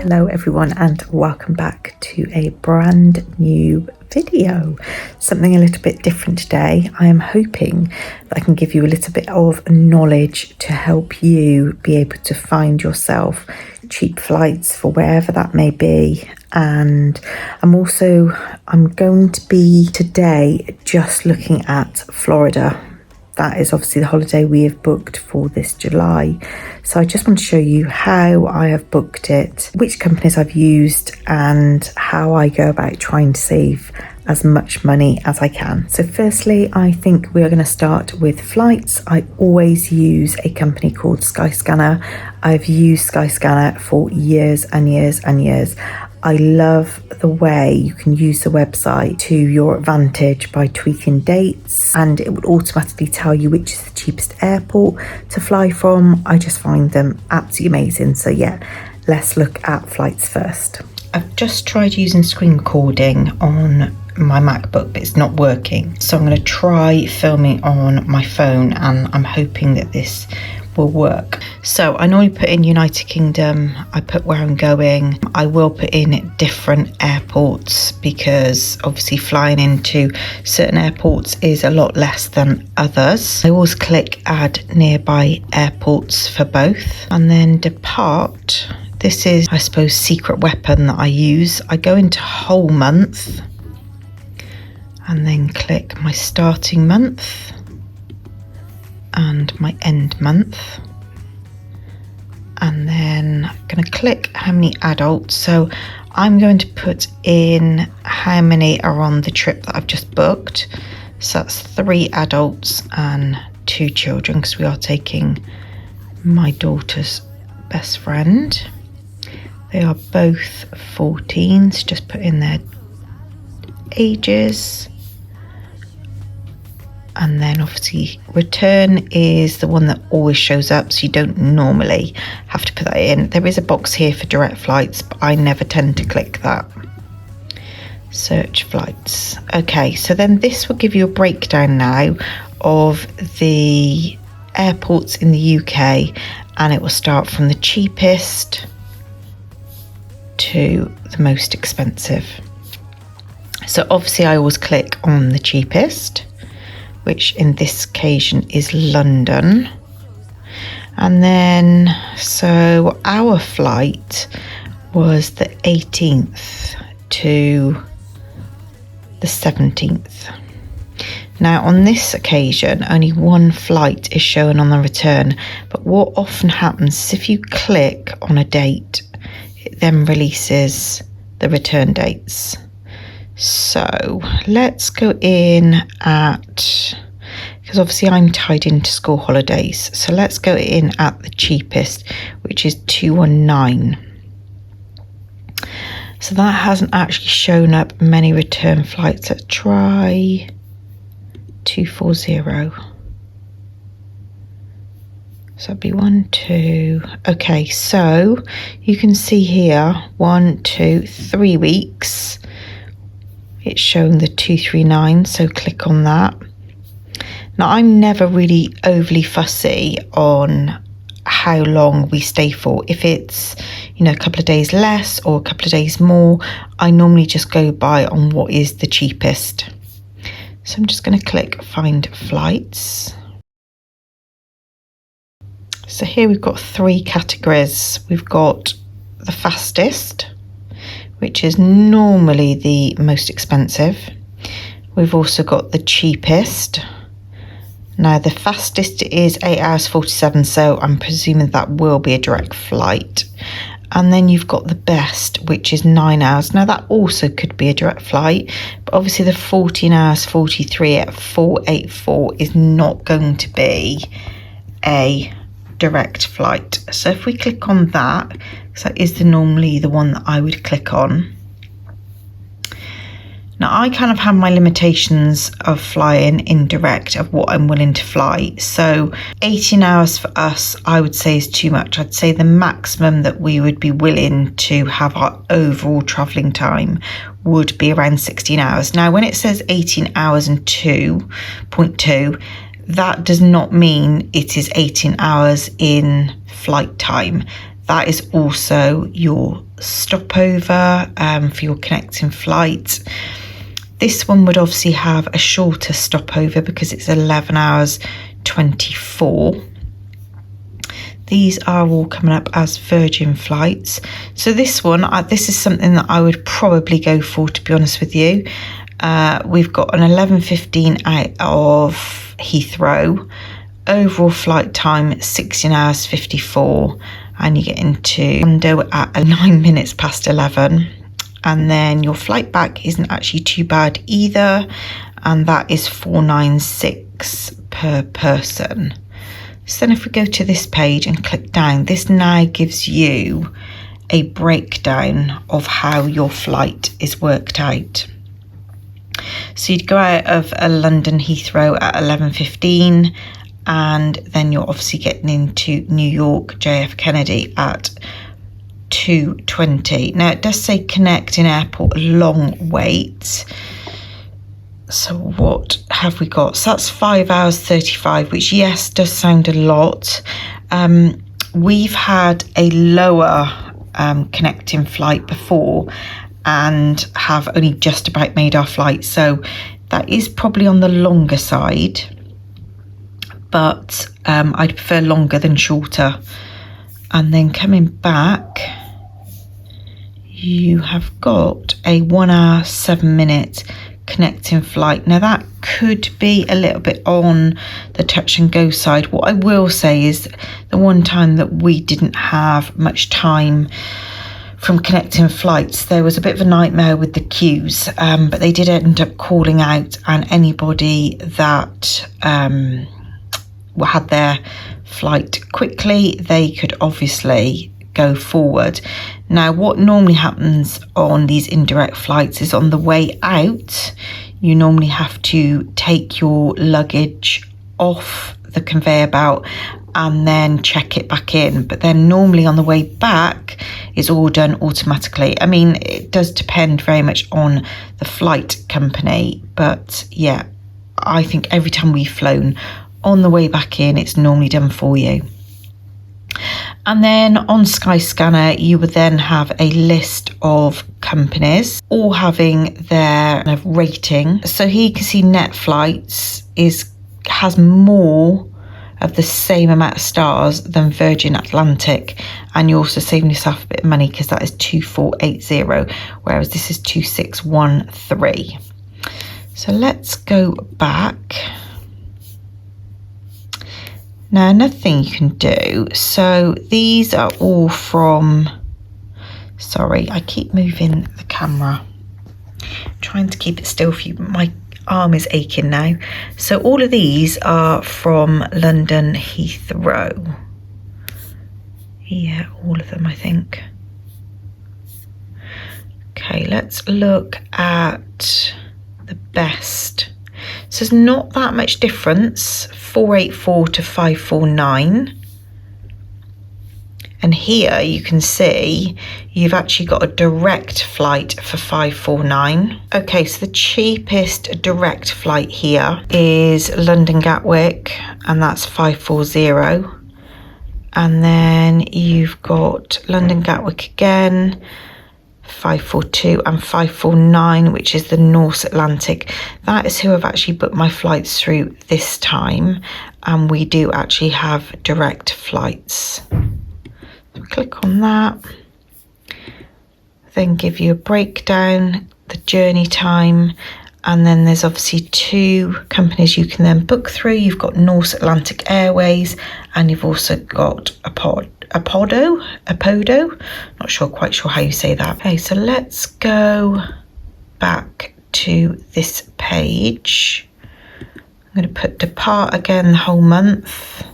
Hello everyone and welcome back to a brand new video. Something a little bit different today. I am hoping that I can give you a little bit of knowledge to help you be able to find yourself cheap flights for wherever that may be. And I'm going to be today just looking at Florida. That is obviously the holiday we have booked for this July. So I just want to show you how I have booked it, which companies I've used, and how I go about trying to save as much money as I can. So firstly, I think we are going to start with flights. I always use a company called Skyscanner. I've used Skyscanner for years and years and years. I love the way you can use the website to your advantage by tweaking dates, and it would automatically tell you which is the cheapest airport to fly from. I just find them absolutely amazing. So yeah, let's look at flights first. I've just tried using screen recording on my MacBook, but it's not working. So I'm going to try filming on my phone, and I'm hoping that this will work. So I normally put in United Kingdom, I put where I'm going. I will put in different airports because obviously flying into certain airports is a lot less than others. I always click add nearby airports for both, and then depart. This is, I suppose, secret weapon that I use. I go into whole month and then click my starting month and my end month, and then I'm going to click how many adults. So I'm going to put in how many are on the trip that I've just booked. So that's 3 adults and 2 children, because we are taking my daughter's best friend. They are both 14, so just put in their ages. And then obviously return is the one that always shows up, so you don't normally have to put that in. There is a box here for direct flights, but I never tend to click that. Search flights. Okay, so then this will give you a breakdown now of the airports in the UK, and it will start from the cheapest to the most expensive. So obviously I always click on the cheapest, which in this occasion is London. And then, so our flight was the 18th to the 17th. Now on this occasion, only one flight is shown on the return, but what often happens is if you click on a date, it then releases the return dates. So let's go in at, because obviously I'm tied into school holidays, so let's go in at the cheapest, which is 219. So that hasn't actually shown up many return flights. Let's try 240. So that'd be 1, 2. Okay, so you can see here 1, 2, 3 weeks. It's showing the 239, so click on that. Now I'm never really overly fussy on how long we stay for. If it's, a couple of days less or a couple of days more, I normally just go by on what is the cheapest. So I'm just going to click find flights. So here we've got 3 categories. We've got the fastest, which is normally the most expensive. We've also got the cheapest. Now the fastest is 8 hours 47, so I'm presuming that will be a direct flight. And then you've got the best, which is 9 hours. Now that also could be a direct flight, but obviously the 14 hours 43 at 484 is not going to be a direct flight. So if we click on that, because that is normally the one that I would click on. Now I kind of have my limitations of flying indirect of what I'm willing to fly. So 18 hours for us, I would say, is too much. I'd say the maximum that we would be willing to have our overall travelling time would be around 16 hours. Now when it says 18 hours and 2.2, that does not mean it is 18 hours in flight time. That is also your stopover for your connecting flight. This one would obviously have a shorter stopover because it's 11 hours 24. These are all coming up as Virgin flights. So this one, this is something that I would probably go for, to be honest with you. We've got an 11:15 out of Heathrow. Overall flight time 16 hours 54, and you get into Orlando at 9 minutes past 11. And then your flight back isn't actually too bad either, and that is 496 per person. So then if we go to this page and click down, this now gives you a breakdown of how your flight is worked out. So you'd go out of London Heathrow at 11:15, and then you're obviously getting into New York JF Kennedy at 2:20. Now it does say connecting airport, long wait. So what have we got? So that's 5 hours 35, which yes, does sound a lot. We've had a lower connecting flight before and have only just about made our flight. So that is probably on the longer side, but I'd prefer longer than shorter. And then coming back, you have got a 1 hour 7 minute connecting flight. Now that could be a little bit on the touch and go side. What I will say is the one time that we didn't have much time from connecting flights, there was a bit of a nightmare with the queues, but they did end up calling out, and anybody that had their flight quickly, they could obviously go forward. Now what normally happens on these indirect flights is on the way out, you normally have to take your luggage off the conveyor belt and then check it back in, but then normally on the way back it's all done automatically. I mean, it does depend very much on the flight company, but yeah, I think every time we've flown, on the way back in it's normally done for you. And then on Skyscanner, you would then have a list of companies all having their kind of rating. So here you can see Netflights has more of the same amount of stars than Virgin Atlantic, and you're also saving yourself a bit of money because that is 2480, whereas this is 2613. So let's go back. Now another thing you can do, so these are all from, sorry, I keep moving the camera, trying to keep it still for you, but my arm is aching now. So all of these are from London Heathrow. Yeah, all of them I think. Okay, let's look at the best. So there's not that much difference, 484 to 549. And here you can see you've actually got a direct flight for 549. Okay, so the cheapest direct flight here is London Gatwick, and that's 540. And then you've got London Gatwick again, 542, and 549, which is the North Atlantic. That is who I've actually booked my flights through this time, and we do actually have direct flights. So click on that, then give you a breakdown, the journey time, and then there's obviously two companies you can then book through. You've got North Atlantic Airways, and you've also got Apodo, not quite sure how you say that. Okay, so let's go back to this page. I'm going to put depart again the whole month.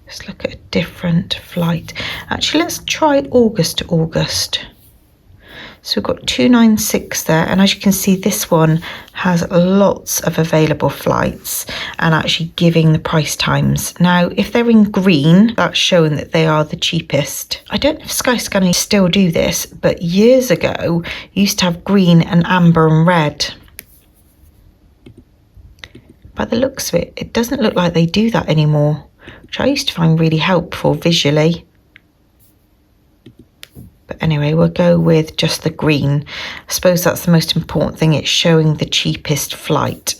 Let's look at a different flight. Actually, let's try August to August. So we've got 296 there, and as you can see, this one has lots of available flights and actually giving the price times. Now, if they're in green, that's showing that they are the cheapest. I don't know if Skyscanner still do this, but years ago, you used to have green and amber and red. by the looks of it, it doesn't look like they do that anymore, which I used to find really helpful visually. But anyway, we'll go with just the green. I suppose that's the most important thing. It's showing the cheapest flight.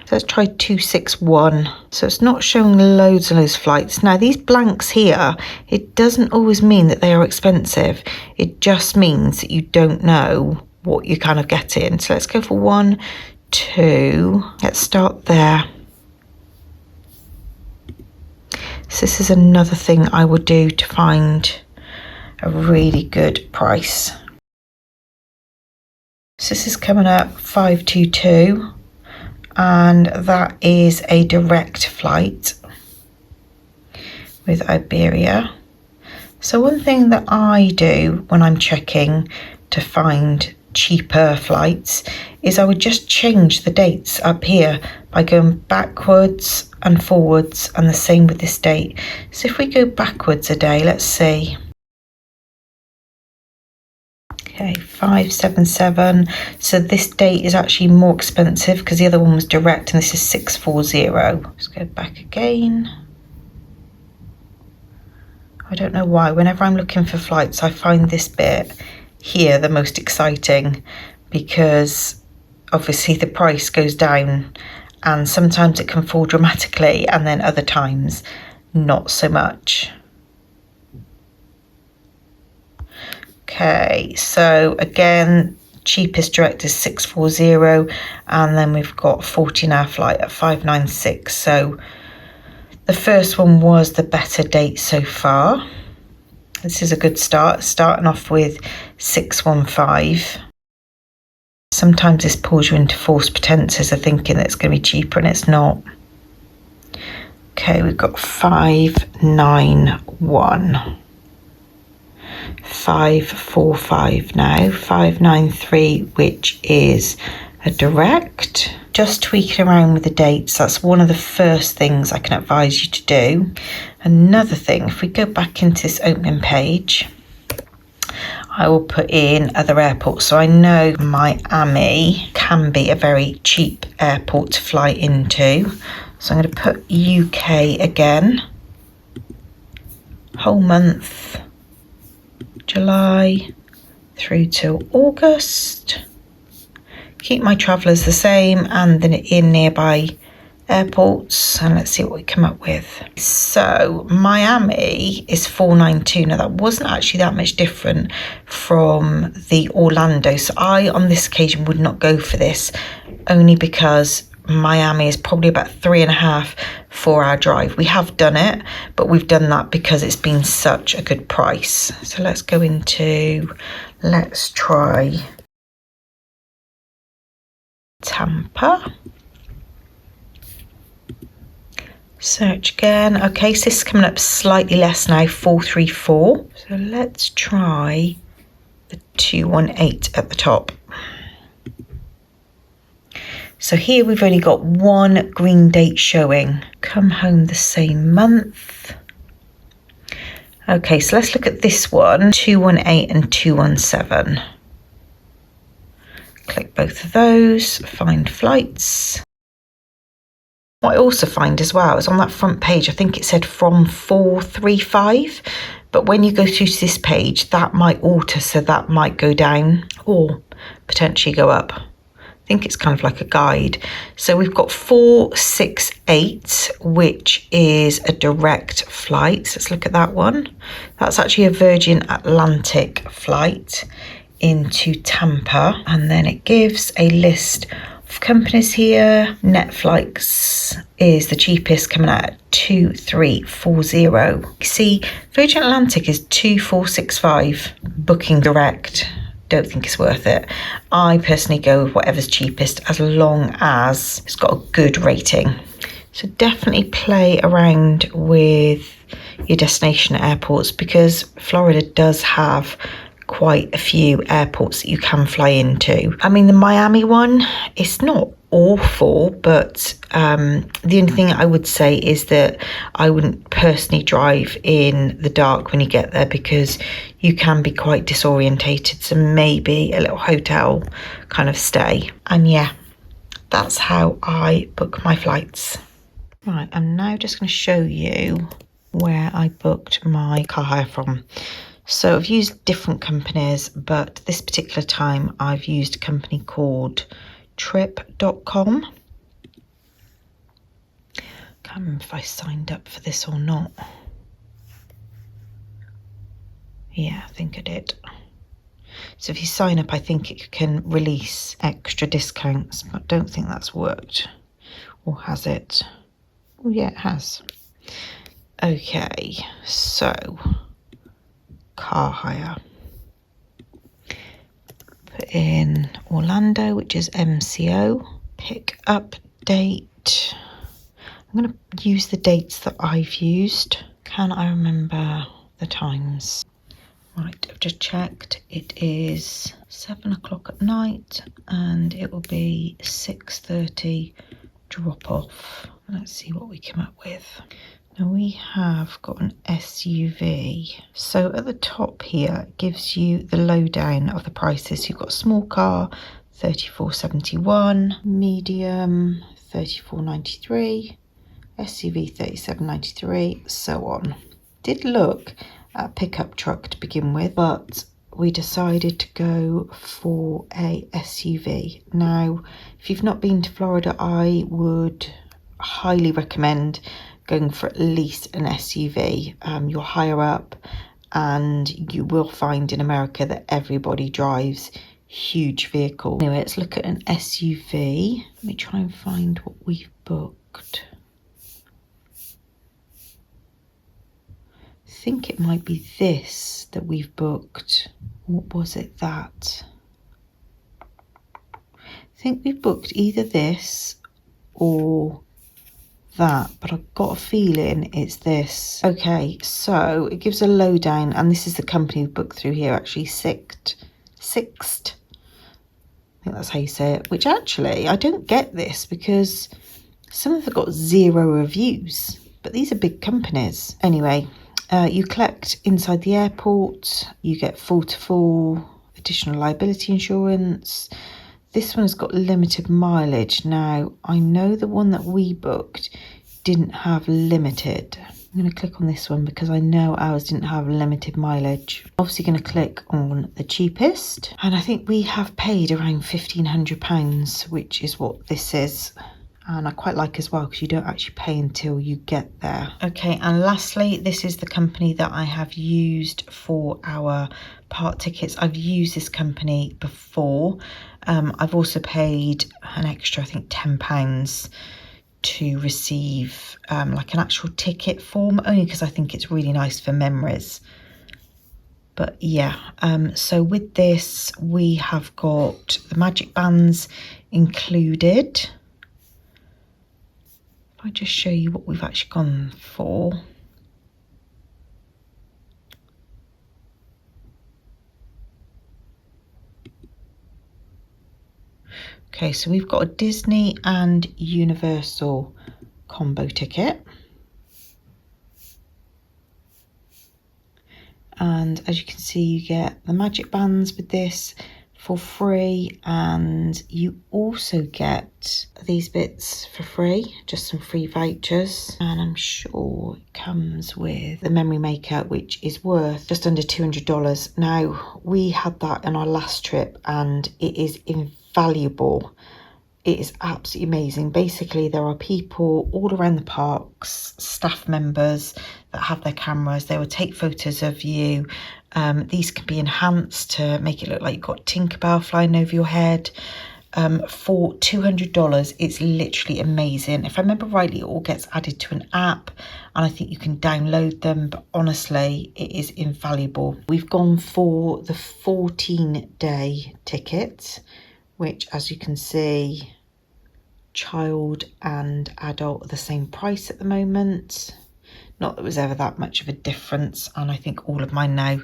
So let's try 261. So it's not showing loads and loads of flights. Now these blanks here, it doesn't always mean that they are expensive. It just means that you don't know what you kind of get in. So let's go for 1, 2. Let's start there. So this is another thing I would do to find a really good price. So this is coming up 522, and that is a direct flight with Iberia. So one thing that I do when I'm checking to find cheaper flights is I would just change the dates up here by going backwards and forwards, and the same with this date. So if we go backwards a day, let's see. Okay, 577. So this date is actually more expensive because the other one was direct, and this is 640. Let's go back again. I don't know why. Whenever I'm looking for flights, I find this bit here the most exciting, because obviously the price goes down, and sometimes it can fall dramatically, and then other times not so much. Okay, so again, cheapest direct is 640, and then we've got 14-hour flight at 596. So the first one was the better date so far. This is a good start, starting off with 615. Sometimes this pulls you into false pretenses of thinking that it's going to be cheaper, and it's not. Okay, we've got 591. 545 now, 593, which is a direct. Just tweaking around with the dates, that's one of the first things I can advise you to do. Another thing, if we go back into this opening page, I will put in other airports. So I know Miami can be a very cheap airport to fly into. So I'm going to put UK again. Whole month, July through till August. Keep my travellers the same, and then in nearby airports, and let's see what we come up with. So Miami is 492. Now that wasn't actually that much different from the Orlando, so I on this occasion would not go for this, only because Miami is probably about 3.5-4 hour drive. We have done it, but we've done that because it's been such a good price. So let's go into, let's try Tampa. Search again. Okay, so this is coming up slightly less now, 434. So let's try the 218 at the top. So here we've only got one green date showing. Come home the same month. Okay, so let's look at this one, 218 and 217. Click both of those, find flights. What I also find as well is on that front page, I think it said from 435, but when you go through to this page, that might alter, so that might go down or potentially go up. I think it's kind of like a guide. So we've got 468, which is a direct flight. So let's look at that one. That's actually a Virgin Atlantic flight into Tampa, and then it gives a list of companies here. Netflix is the cheapest, coming out at 2340. You see, Virgin Atlantic is 2465 booking direct. Don't think it's worth it. I personally go with whatever's cheapest as long as it's got a good rating. So definitely play around with your destination airports, because Florida does have quite a few airports that you can fly into. I mean, the Miami one, it's not awful, but the only thing I would say is that I wouldn't personally drive in the dark when you get there, because you can be quite disorientated. So maybe a little hotel kind of stay. And yeah, that's how I book my flights. Right, I'm now just going to show you where I booked my car hire from. So I've used different companies, but this particular time I've used a company called trip.com. Can't remember if I signed up for this or not. Yeah, I think I did. So if you sign up, I think it can release extra discounts, but I don't think that's worked. Or has it? Oh yeah, it has. Okay, so car hire. Put in Orlando, which is MCO. Pick up date. I'm going to use the dates that I've used. Can I remember the times? Right, I've just checked. It is 7 o'clock at night and it will be 6:30 drop off. Let's see what we come up with. Now we have got an SUV. So at the top here, it gives you the lowdown of the prices. You've got small car, $34.71, medium, $34.93, SUV, $37.93, so on. Did look at a pickup truck to begin with, but we decided to go for a SUV. Now, if you've not been to Florida, I would highly recommend going for at least an SUV. You're higher up and you will find in America that everybody drives huge vehicles. Anyway, let's look at an SUV. Let me try and find what we've booked. I think it might be this that we've booked. What was it that? I think we've booked either this or that, but I've got a feeling it's this. Okay, so it gives a lowdown, and this is the company we booked through here, actually, Sixt. I think that's how you say it, which actually, I don't get this because some of them got 0 reviews, but these are big companies. Anyway, you collect inside the airport, you get full-to-full additional liability insurance. This one has got limited mileage. Now, I know the one that we booked didn't have limited. I'm going to click on this one because I know ours didn't have limited mileage. Obviously going to click on the cheapest. And I think we have paid around £1,500, which is what this is. And I quite like as well because you don't actually pay until you get there. Okay, and lastly, this is the company that I have used for our part tickets. I've used this company before. I've also paid an extra, I think £10 to receive like an actual ticket form, only because I think it's really nice for memories. But yeah, so with this, we have got the magic bands included. If I just show you what we've actually gone for. Okay, so we've got a Disney and Universal combo ticket. And as you can see, you get the magic bands with this for free, and you also get these bits for free, just some free vouchers. And I'm sure it comes with the memory maker, which is worth just under $200. Now, we had that on our last trip and it is invaluable. It is absolutely amazing. Basically, there are people all around the parks, staff members that have their cameras. They will take photos of you. These can be enhanced to make it look like you've got Tinkerbell flying over your head. For $200, it's literally amazing. If I remember rightly, it all gets added to an app and I think you can download them, but honestly, it is invaluable. We've gone for the 14-day ticket, which, as you can see, child and adult are the same price at the moment. Not that there was ever that much of a difference, and I think all of mine now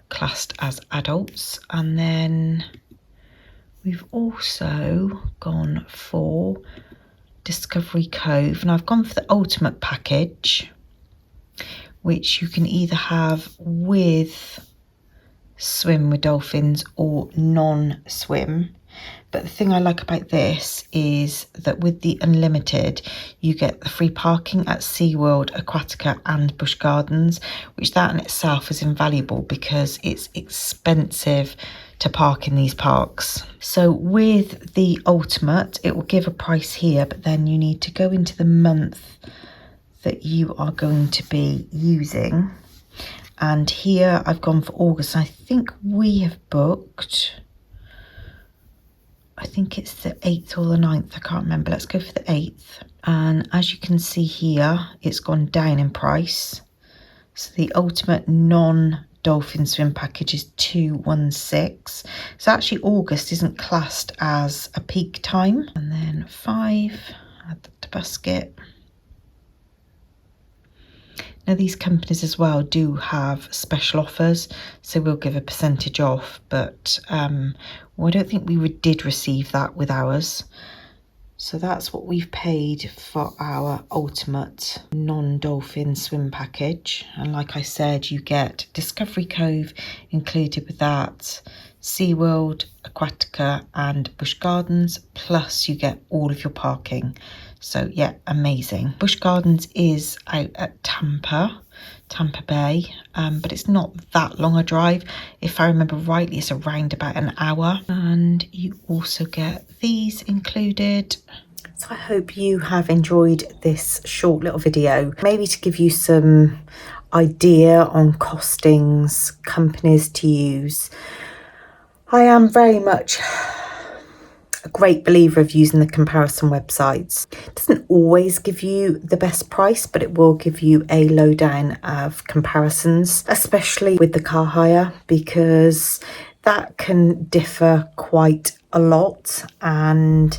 classed as adults. And then we've also gone for Discovery Cove, and I've gone for the ultimate package, which you can either have with swim with dolphins or non-swim. But the thing I like about this is that with the unlimited, you get the free parking at SeaWorld, Aquatica and Busch Gardens, which that in itself is invaluable because it's expensive to park in these parks. So with the Ultimate, it will give a price here, but then you need to go into the month that you are going to be using. And here I've gone for August. I think we have booked, I think it's the 8th or the 9th, I can't remember. Let's go for the 8th. And as you can see here, it's gone down in price. So the Ultimate non-dolphin swim package is $216. So actually August isn't classed as a peak time. And then 5, add that to basket. Now these companies as well do have special offers, so we'll give a percentage off, but well, I don't think we did receive that with ours. So that's what we've paid for our Ultimate non-dolphin swim package. And like I said, you get Discovery Cove included with that, SeaWorld, Aquatica and Busch Gardens, plus you get all of your parking. So yeah, amazing. Busch Gardens is out at Tampa Bay, but it's not that long a drive. If I remember rightly, it's around about an hour. And you also get these included. So I hope you have enjoyed this short little video, maybe to give you some idea on costings, companies to use. I am very much a great believer of using the comparison websites. It doesn't always give you the best price, but it will give you a lowdown of comparisons, especially with the car hire, because that can differ quite a lot. And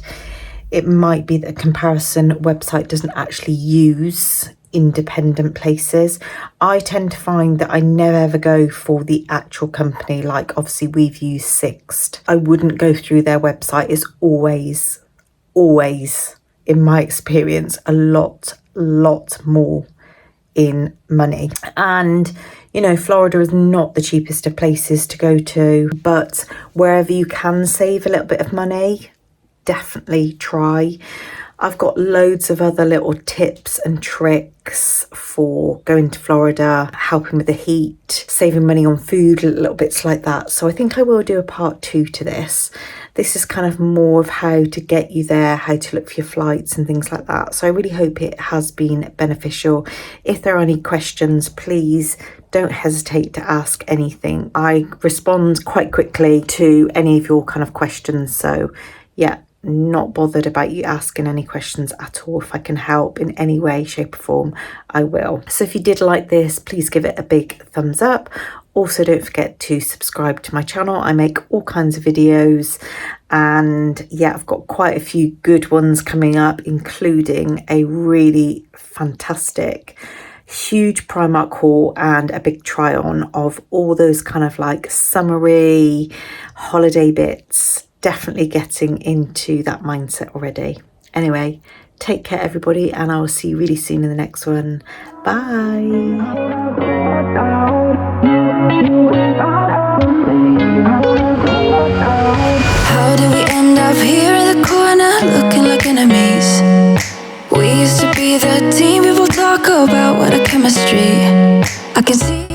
it might be that a comparison website doesn't actually use independent places. I tend to find that I never ever go for the actual company. Like obviously we've used Sixt. I wouldn't go through their website. It's always in my experience a lot more in money. And you know, Florida is not the cheapest of places to go to, but wherever you can save a little bit of money, definitely try. I've got loads of other little tips and tricks for going to Florida, helping with the heat, saving money on food, little bits like that. So I think I will do a part 2 to this. This is kind of more of how to get you there, how to look for your flights and things like that. So I really hope it has been beneficial. If there are any questions, please don't hesitate to ask anything. I respond quite quickly to any of your kind of questions. So yeah, not bothered about you asking any questions at all. If I can help in any way, shape or form, I will. So if you did like this, please give it a big thumbs up. Also, don't forget to subscribe to my channel. I make all kinds of videos, and yeah, I've got quite a few good ones coming up, including a really fantastic huge Primark haul and a big try on of all those kind of like summery holiday bits. Definitely getting into that mindset already. Anyway, take care everybody, and I will see you really soon in the next one. Bye. How did we end up here in the corner looking like enemies? We used to be the team people talk about, what a chemistry. I can see